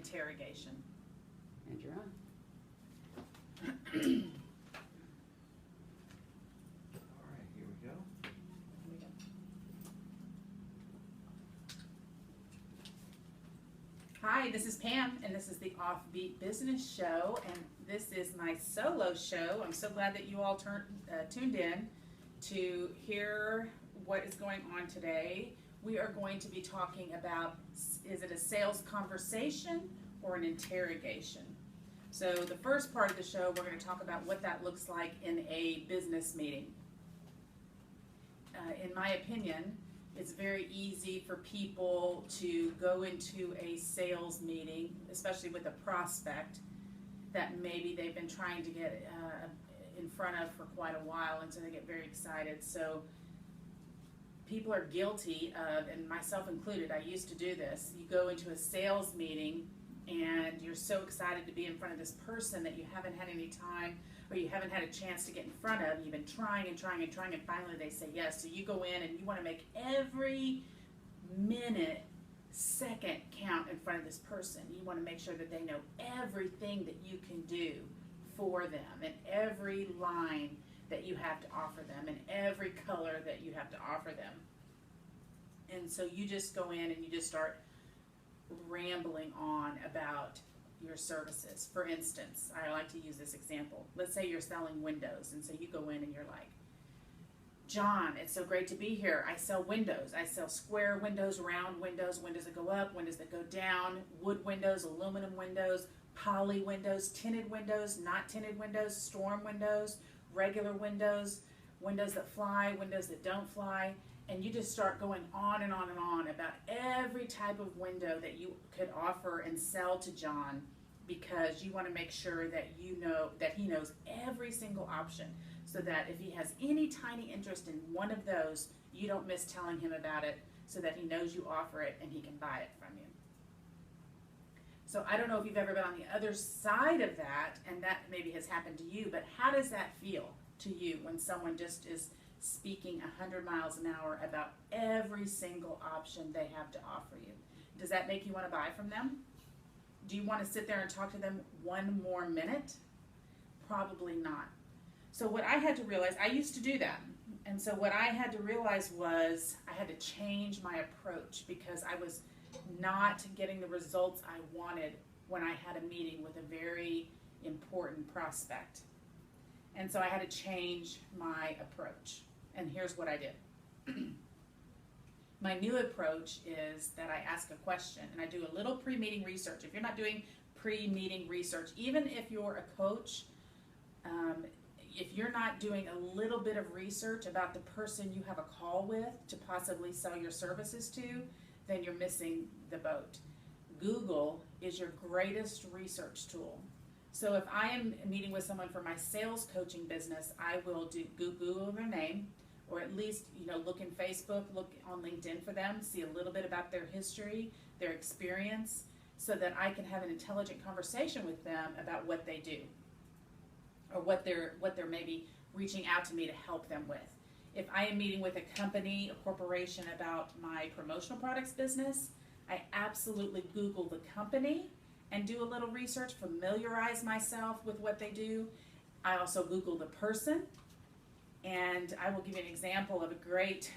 interrogation. And you're on. All right, here we go. Hi, this is Pam, and this is the Offbeat Business Show, and this is my solo show. I'm so glad that you all tuned in to hear what is going on today. We are going to be talking about, is it a sales conversation or an interrogation? So the first part of the show, we're going to talk about what that looks like in a business meeting. In my opinion, it's very easy for people to go into a sales meeting, especially with a prospect that maybe they've been trying to get in front of for quite a while, and so they get very excited. So people are guilty of, and myself included, I used to do this. You go into a sales meeting and you're so excited to be in front of this person that you haven't had any time, or you haven't had a chance to get in front of. You've been trying and trying and trying, and finally they say yes. So you go in and you want to make every minute, second count in front of this person. You want to make sure that they know everything that you can do for them, and every line that you have to offer them, and every color that you have to offer them. And so you just go in and you just start rambling on about your services. For instance, I like to use this example. Let's say you're selling windows, and so you go in and you're like, John, it's so great to be here. I sell windows. I sell square windows, round windows, windows that go up, windows that go down, wood windows, aluminum windows, poly windows, tinted windows, not tinted windows, storm windows, regular windows, windows that fly, windows that don't fly. And you just start going on and on and on about every type of window that you could offer and sell to John, because you want to make sure that you know that he knows every single option, so that if he has any tiny interest in one of those, you don't miss telling him about it, so that he knows you offer it and he can buy it from you. So I don't know if you've ever been on the other side of that, and that maybe has happened to you, but how does that feel to you when someone just is speaking 100 miles an hour about every single option they have to offer you? Does that make you want to buy from them? Do you want to sit there and talk to them one more minute? Probably not. So what I had to realize, I used to do that. And so what I had to realize was I had to change my approach, because I was not getting the results I wanted when I had a meeting with a very important prospect. And so I had to change my approach. And here's what I did. My new approach is that I ask a question, and I do a little pre-meeting research. If you're not doing pre-meeting research, even if you're a coach, if you're not doing a little bit of research about the person you have a call with to possibly sell your services to, then you're missing the boat. Google is your greatest research tool. So if I am meeting with someone for my sales coaching business, I will Google their name, or at least look in Facebook, look on LinkedIn for them, see a little bit about their history, their experience, so that I can have an intelligent conversation with them about what they do, or what they're maybe reaching out to me to help them with. If I am meeting with a company, a corporation, about my promotional products business, I absolutely Google the company and do a little research, familiarize myself with what they do. I also Google the person, and I will give you an example of a great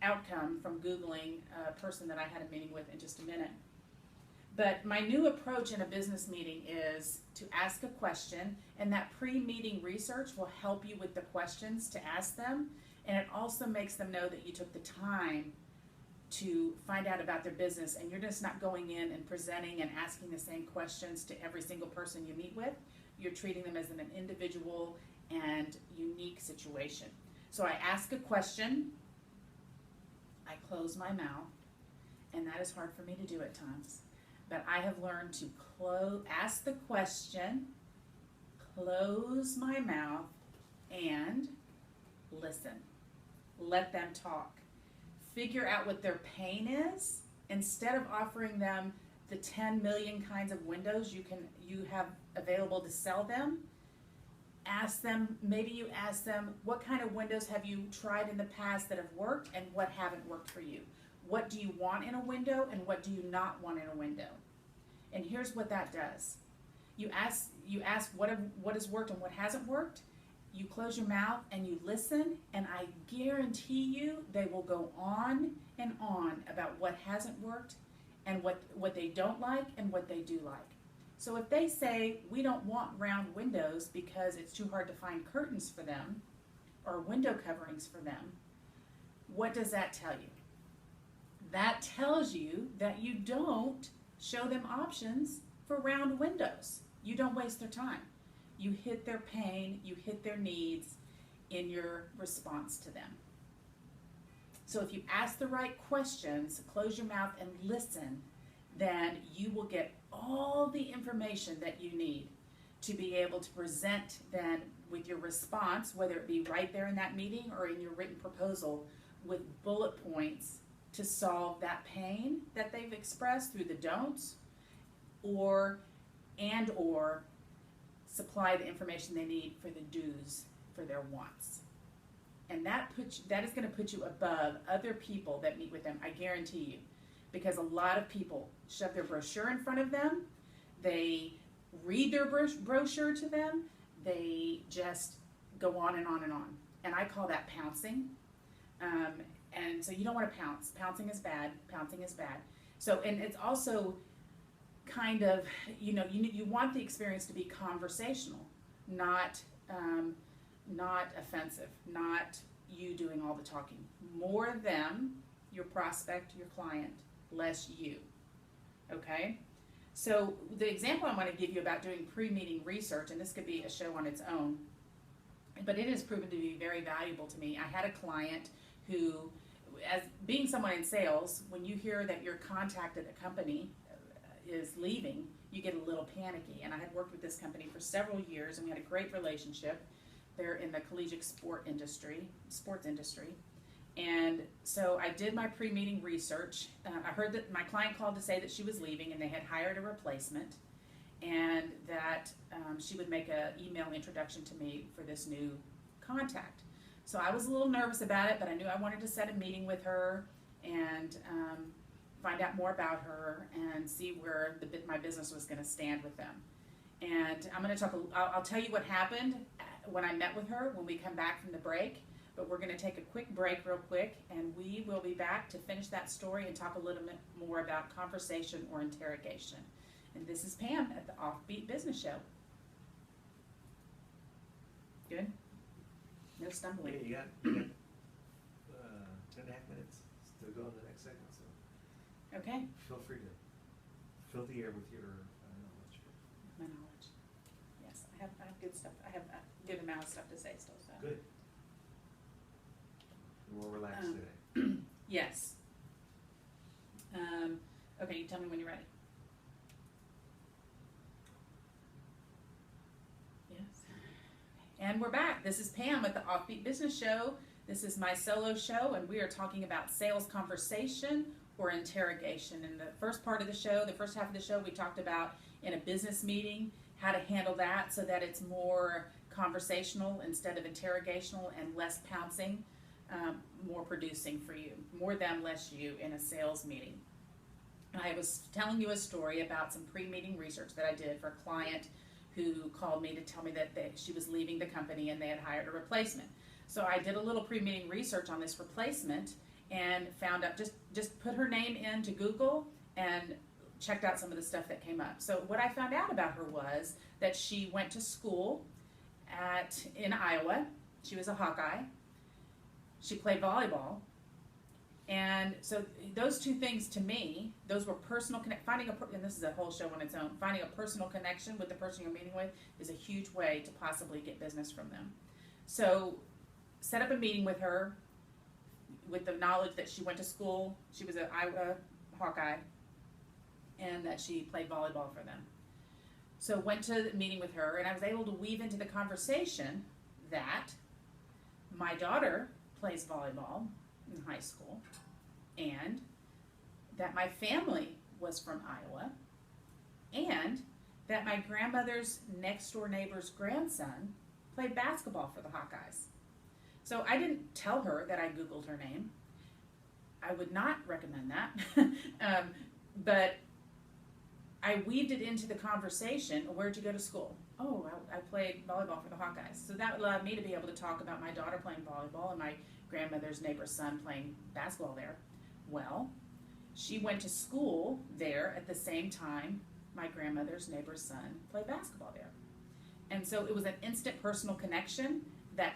outcome from Googling a person that I had a meeting with in just a minute. But my new approach in a business meeting is to ask a question, and that pre-meeting research will help you with the questions to ask them, and it also makes them know that you took the time to find out about their business, and you're just not going in and presenting and asking the same questions to every single person you meet with. You're treating them as an individual and unique situation. So I ask a question, I close my mouth, and that is hard for me to do at times. But I have learned to ask the question, close my mouth, and listen. Let them talk. Figure out what their pain is. Instead of offering them the 10 million kinds of windows you have available to sell them, maybe you ask them, what kind of windows have you tried in the past that have worked, and what haven't worked for you? What do you want in a window, and what do you not want in a window? And here's what that does. You ask what has worked and what hasn't worked. You close your mouth and you listen, and I guarantee you they will go on and on about what hasn't worked and what they don't like and what they do like. So if they say, we don't want round windows because it's too hard to find curtains for them or window coverings for them, what does that tell you? That tells you that you don't show them options for round windows. You don't waste their time. You hit their pain, you hit their needs in your response to them. So if you ask the right questions, close your mouth and listen, then you will get all the information that you need to be able to present then with your response, whether it be right there in that meeting or in your written proposal, with bullet points to solve that pain that they've expressed through the don'ts, or supply the information they need for the do's for their wants. And that is going to put you above other people that meet with them, I guarantee you. Because a lot of people shove their brochure in front of them, they read their brochure to them, they just go on and on and on. And I call that pouncing. And so you don't want to pounce. Pouncing is bad. Pouncing is bad. So, and it's also kind of, you want the experience to be conversational, not offensive, not you doing all the talking. More them, your prospect, your client, less you. Okay? So the example I want to give you about doing pre-meeting research, and this could be a show on its own, but it has proven to be very valuable to me. I had a client who, as being someone in sales, when you hear that your contact at a company is leaving, you get a little panicky. And I had worked with this company for several years, and we had a great relationship. They're in the collegiate sports industry. And so I did my pre-meeting research. I heard that my client called to say that she was leaving and they had hired a replacement, and that she would make an email introduction to me for this new contact. So I was a little nervous about it, but I knew I wanted to set a meeting with her and find out more about her and see where my business was going to stand with them. And I'm going to talk. I'll tell you what happened when I met with her when we come back from the break. But we're going to take a quick break real quick, and we will be back to finish that story and talk a little bit more about conversation or interrogation. And this is Pam at the Offbeat Business Show. Good? No stumbling. Yeah, you got 10.5 minutes to go in the next segment, so Okay. feel free to fill the air with your knowledge. My knowledge. Yes, I have good stuff. I have a good amount of stuff to say still. So. Good. More relaxed today. Yes. Okay, you tell me when you're ready. Yes. And we're back. This is Pam with the Offbeat Business Show. This is my solo show, and we are talking about sales conversation or interrogation. In the first part of the show, the first half of the show, we talked about in a business meeting, how to handle that so that it's more conversational instead of interrogational and less pouncing. More producing for you, more them, less you in a sales meeting. I was telling you a story about some pre-meeting research that I did for a client who called me to tell me that she was leaving the company and they had hired a replacement. So I did a little pre-meeting research on this replacement and found out, just put her name into Google and checked out some of the stuff that came up. So what I found out about her was that she went to school in Iowa. She was a Hawkeye. She played volleyball, and so those two things to me, those were personal and this is a whole show on its own. Finding a personal connection with the person you're meeting with is a huge way to possibly get business from them. So, set up a meeting with her, with the knowledge that she went to school, she was an Iowa Hawkeye, and that she played volleyball for them. So went to the meeting with her, and I was able to weave into the conversation that my daughter plays volleyball in high school, and that my family was from Iowa, and that my grandmother's next door neighbor's grandson played basketball for the Hawkeyes. So I didn't tell her that I Googled her name. I would not recommend that. But I weaved it into the conversation. Where'd you go to school? Oh, I played volleyball for the Hawkeyes. So that allowed me to be able to talk about my daughter playing volleyball and my grandmother's neighbor's son playing basketball there. Well, she went to school there at the same time my grandmother's neighbor's son played basketball there. And so it was an instant personal connection that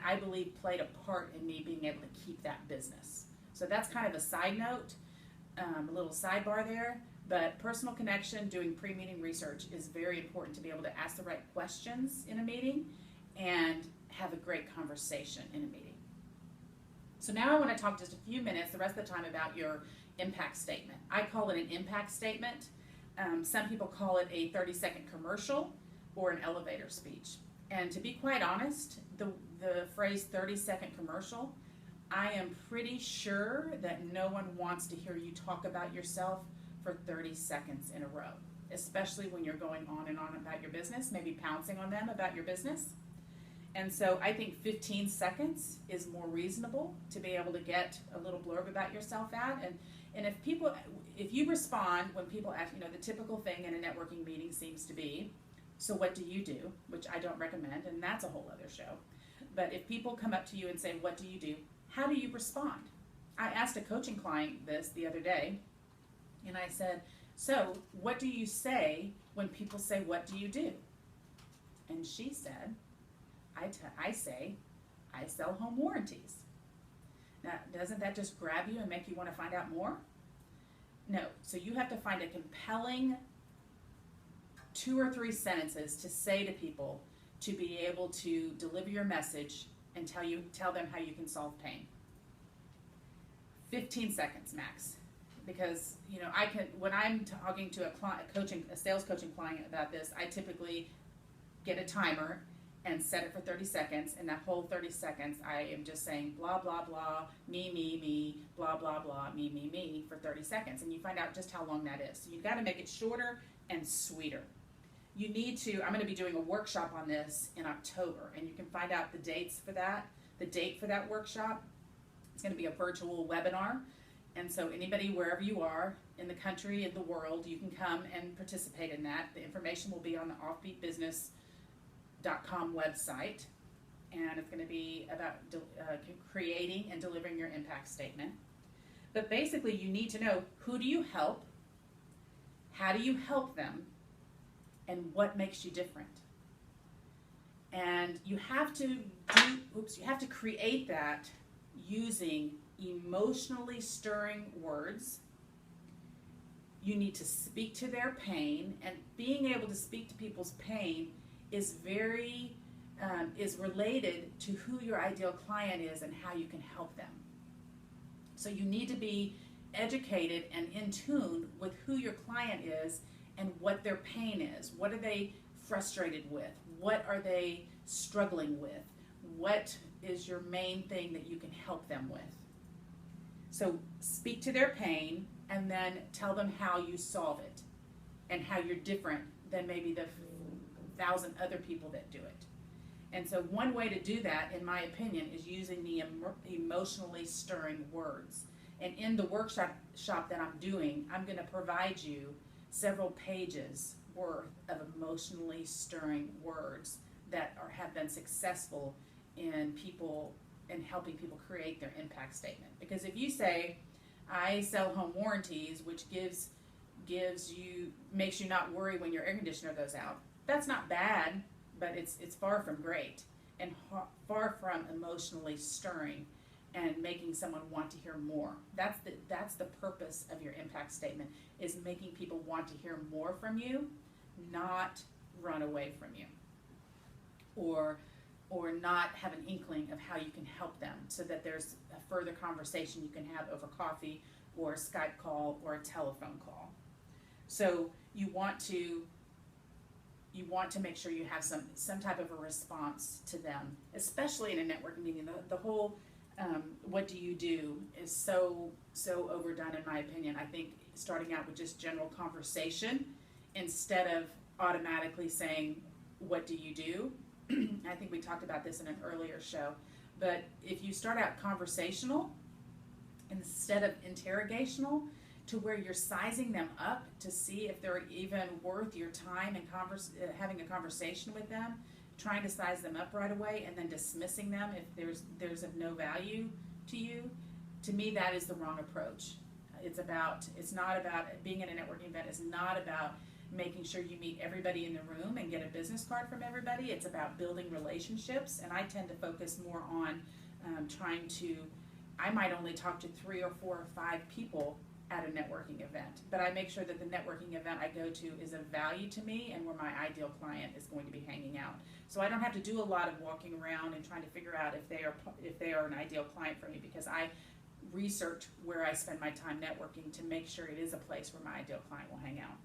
I believe played a part in me being able to keep that business. So that's kind of a side note, a little sidebar there. But personal connection, doing pre-meeting research is very important to be able to ask the right questions in a meeting and have a great conversation in a meeting. So now I want to talk just a few minutes, the rest of the time, about your impact statement. I call it an impact statement. Some people call it a 30-second commercial or an elevator speech. And to be quite honest, the phrase 30-second commercial, I am pretty sure that no one wants to hear you talk about yourself for 30 seconds in a row, especially when you're going on and on about your business, maybe pouncing on them about your business. And so I think 15 seconds is more reasonable to be able to get a little blurb about yourself out. And if you respond when people ask, the typical thing in a networking meeting seems to be, so what do you do? Which I don't recommend, and that's a whole other show. But if people come up to you and say, what do you do? How do you respond? I asked a coaching client this the other day, and I said, so what do you say when people say, what do you do? And she said, I say, I sell home warranties. Now, doesn't that just grab you and make you want to find out more? No. So you have to find a compelling 2 or 3 sentences to say to people to be able to deliver your message and tell them how you can solve pain. 15 seconds max. Because when I'm talking to a sales coaching client about this, I typically get a timer and set it for 30 seconds, and that whole 30 seconds I am just saying blah blah blah, me, blah blah blah, me for 30 seconds, and you find out just how long that is. So you've got to make it shorter and sweeter. I'm going to be doing a workshop on this in October, and you can find out the dates for that. The date for that workshop, it's going to be a virtual webinar. And so anybody, wherever you are in the country, in the world, you can come and participate in that. The information will be on the offbeatbusiness.com website. And it's going to be about creating and delivering your impact statement. But basically, you need to know, who do you help? How do you help them? And what makes you different? And you have to create that using emotionally stirring words. You need to speak to their pain, and being able to speak to people's pain is related to who your ideal client is and how you can help them. So you need to be educated and in tune with who your client is and what their pain is. What are they frustrated with? What are they struggling with? What is your main thing that you can help them with? So speak to their pain and then tell them how you solve it and how you're different than maybe the 1,000 other people that do it. And so one way to do that, in my opinion, is using the emotionally stirring words. And in the workshop that I'm doing, I'm going to provide you several pages worth of emotionally stirring words that have been successful in helping people create their impact statement. Because if you say, I sell home warranties, which makes you not worry when your air conditioner goes out, that's not bad, but it's far from great and far from emotionally stirring and making someone want to hear more. That's the purpose of your impact statement, is making people want to hear more from you, not run away from you, or not have an inkling of how you can help them, so that there's a further conversation you can have over coffee or a Skype call or a telephone call. So you want to make sure you have some type of a response to them, especially in a networking meeting. The whole what do you do is so overdone, in my opinion. I think starting out with just general conversation instead of automatically saying, what do you do? I think we talked about this in an earlier show, but if you start out conversational instead of interrogational, to where you're sizing them up to see if they're even worth your time and having a conversation with them, trying to size them up right away and then dismissing them if there's of no value to you. To me, that is the wrong approach. It's not about being at a networking event. It's not about making sure you meet everybody in the room and get a business card from everybody. It's about building relationships, and I tend to focus more on I might only talk to 3 or 4 or 5 people at a networking event, but I make sure that the networking event I go to is of value to me and where my ideal client is going to be hanging out. So I don't have to do a lot of walking around and trying to figure out if they are an ideal client for me, because I research where I spend my time networking to make sure it is a place where my ideal client will hang out.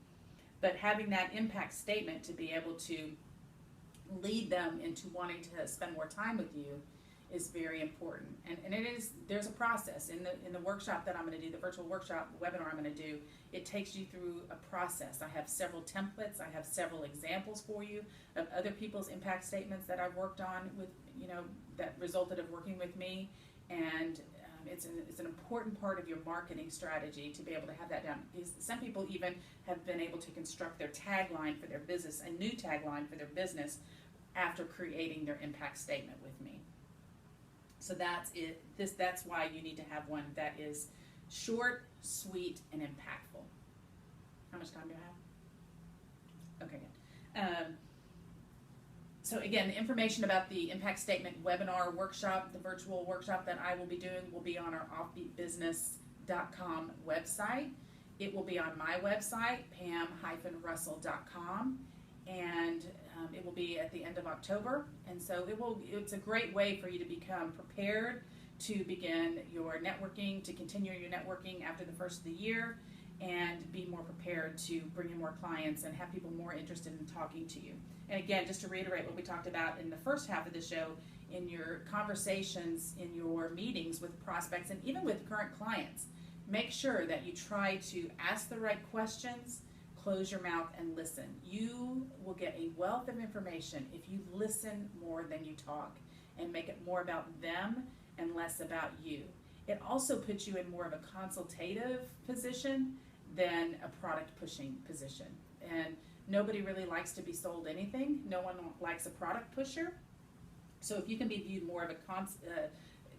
But having that impact statement to be able to lead them into wanting to spend more time with you is very important. And there's a process in the workshop that I'm going to do, the virtual workshop webinar I'm going to do. It takes you through a process. I have several templates. I have several examples for you of other people's impact statements that I've worked on with, that resulted of working with me. And it's an important part of your marketing strategy to be able to have that down. Because some people even have been able to construct their tagline for their business, a new tagline for their business, after creating their impact statement with me. So that's it. That's why you need to have one that is short, sweet, and impactful. How much time do I have? Okay, good. So again, the information about the impact statement webinar workshop, the virtual workshop that I will be doing, will be on our offbeatbusiness.com website. It will be on my website, pam-russell.com, and it will be at the end of October. And so it's a great way for you to become prepared to begin your networking, to continue your networking after the first of the year, and be more prepared to bring in more clients and have people more interested in talking to you. And again, just to reiterate what we talked about in the first half of the show, in your conversations, in your meetings with prospects, and even with current clients, make sure that you try to ask the right questions, close your mouth, and listen. You will get a wealth of information if you listen more than you talk and make it more about them and less about you. It also puts you in more of a consultative position than a product pushing position. And nobody really likes to be sold anything. No one likes a product pusher. So if you can be viewed more of a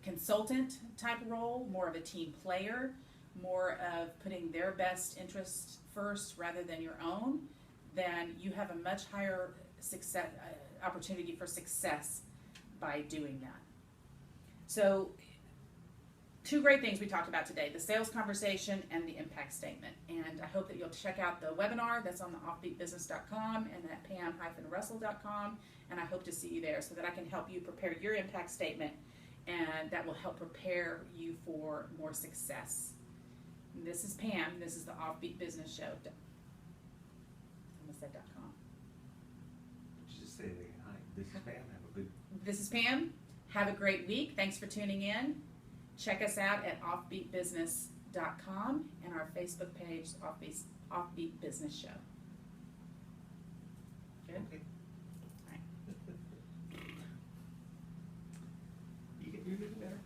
consultant type role, more of a team player, more of putting their best interests first rather than your own, then you have a much higher opportunity for success by doing that. So 2 great things we talked about today, the sales conversation and the impact statement. And I hope that you'll check out the webinar that's on the offbeatbusiness.com and at pam-russell.com. And I hope to see you there so that I can help you prepare your impact statement, and that will help prepare you for more success. And this is Pam. This is the Offbeat Business Show. I almost said .com. Just say it again. Hi, this is Pam. This is Pam. Have a great week. Thanks for tuning in. Check us out at offbeatbusiness.com and our Facebook page, Offbeat Business Show. Good? Okay. All right. You're getting better?